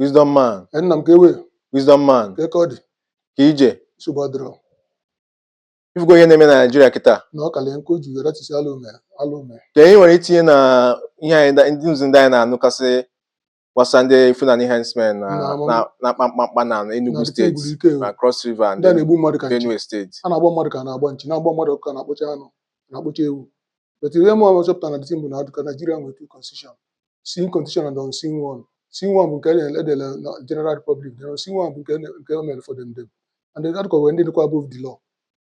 Wisdom man. nna m ka ewe Wisdom man. ka ọ dị Ka ije. nsogbu adịrọ Ifugo ihe na-eme na Nigeria kịta. na ọ kalie nke o ji were tisi ala ume Ka anyị nwere itinye na ihe anyị ndị nzu ndị anyị na-anụkasị gbasa ndị Fulani herdsmen na kpamkpamkpa na Enugu steeti na Cross River and Benue steeti. A na-agba mmadụ ka na-agba nchi na-agba mmadụ ka na-akpọcha anụ na-akpọcha ewu. But ihe mụ chọpụtara na the thing bụ na adụka Nigeria nwere two constitution, seen constitution and unseen one. Seen one bụ nke edele na General Republic, the unseen one bụ nke o mere for them. And the article when they look above the law.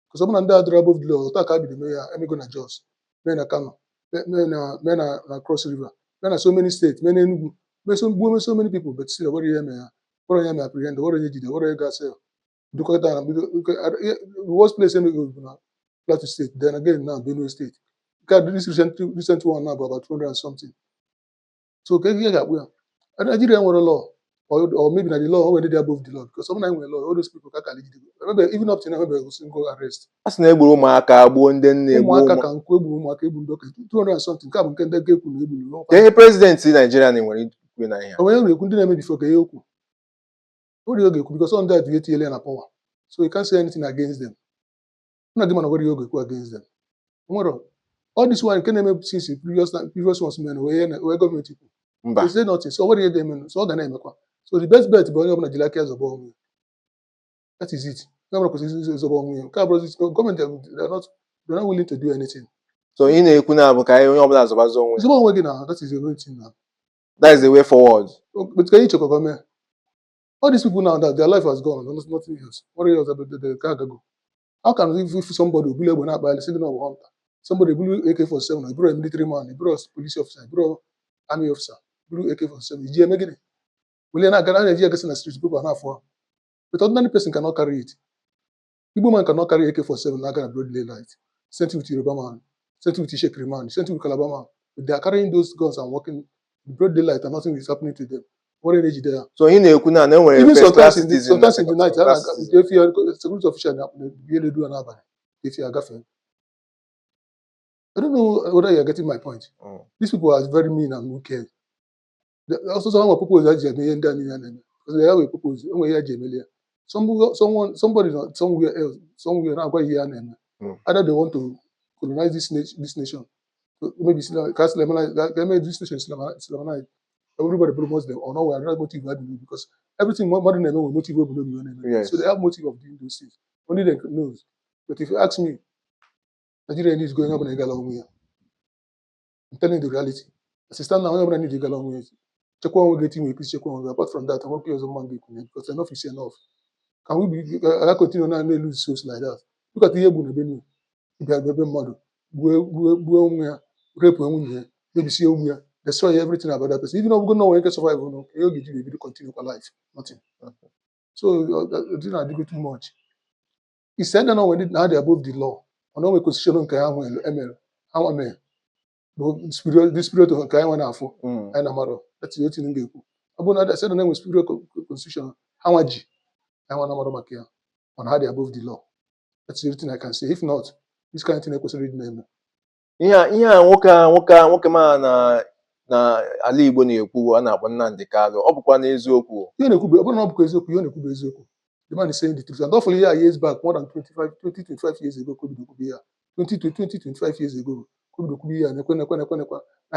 Because some of them are above the law. Otak abi the mayor, emego na Jos, men na Kano, men na Cross River, men na so many states, men Enugu, so many people, but still what do you hear? What do you apprehend? What do you do? What do you guys say? The worst place in the Plateau State, then again now Benue State. Got this recent one now about 200 and something. So Nigeria want a law, or maybe not the law when they're above the law, because sometimes when law, all those people can't remember even up to now, remember single arrest. As na egburu ụmụaka agbuo ndị nne ụmụaka ka nkwu egburu ụmụaka egbu ndoke 200 and something ka bụ nke ndị ga-ekwu na egburu. Ka ihe president Nigeria nwere ikwu na ihe. Onye na-ekwu ndị na-eme before ka ihe okwu. What do you go? Because on that we get na power, so you can't say anything against them. I'm not giving what you go against them. All this one can name since previous ones men where government people. They say nothing. So what do you do? So the name. So the best bet by Nigeria cares about me. That is it. Government they're not willing to do anything. So in a kuna bukai onye obula azobazo onwe. It's about now. That is the real thing now. That is the way forward. But can you check government? All these people now that their life has gone, there's nothing else. What else about the cargo? How can if somebody will be able to buy a signal of hunter? Somebody will AK-47, a military man, a police officer, a army officer, AK-47. Is making it? Will not get energy against the street people enough for? But ordinary person cannot carry it. Igbo man cannot carry AK-47 not gonna broad daylight. Sent with Yoruba man, sent with Shekri man, sent with Calabar man. But they are carrying those guns and walking in broad daylight and nothing is happening to them. What energy there? So in a kuna no one even sometimes in the night, if you are security official, they do another. If you are gaffing. I don't know whether you are getting my point. These people are very mean and wicked. Also, some people that because they have a purpose. Somebody somewhere else, somewhere now quite here. Either they want to colonize this nation, maybe this nation Islamite. Everybody promotes them or no, we are not motive because everything modern name will motive below you. Yes. So they have motive of doing those things. Only they knows. But if you ask me, Nigeria is going up in a galon way. I'm telling you the reality. As I stand now, I need a galon way. Check one getting with check one. Apart from that, I won't pay as a man because enough is enough. Can we be I continue now and lose souls like that? Look at the Ebony Benue. If you have a model, rape women, maybe see you destroy everything about that person. Even though we don't know when you can survive, you'll continue your life. Nothing. So I think too much. He said that now they're above the law. I know we constitution on how am the spirit of Kayana for and Amaro. That's the thing in the book. I said the name was spiritual constitution. How much I want Amaro Makia on how they're above the law. That's the thing I can say. If not, this kind of thing I could read name. Yeah, nwoke ma na ala Igbo na-ekwu a na-akpọ Nnamdi Kanu ọ bụkwa n'eziokwu. Ihe na-ekwu ọ bụrụ na ọ bụkwa eziokwu, ihe na-ekwu eziokwu. The man is saying the truth. And hopefully years back, more than 25 years ago, could be 25 years ago, could be here. I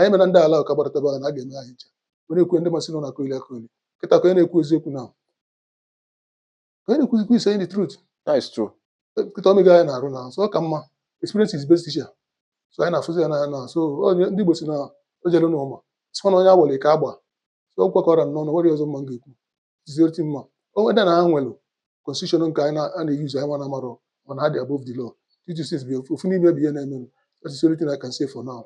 am an under Kabartaba and again. When you can demonstrate on a coil, Katakane eziokwu now. When you saying the truth. That is true. Kitomiga and Aruna. So come experience is best teacher. So I know so ndị Igbo si na ojelo n'ụma sọ na onye awole ka agba so ọkwakọrọ nnọọ wari ọzọ mma ga-ekwu ziriti mma o weda na ha nwelu constitution nke anyị na-use anyị na amaro mana ha dị above the law 226 bi ofu n'ime bi ihe na-eme. That's the only thing I can say for now.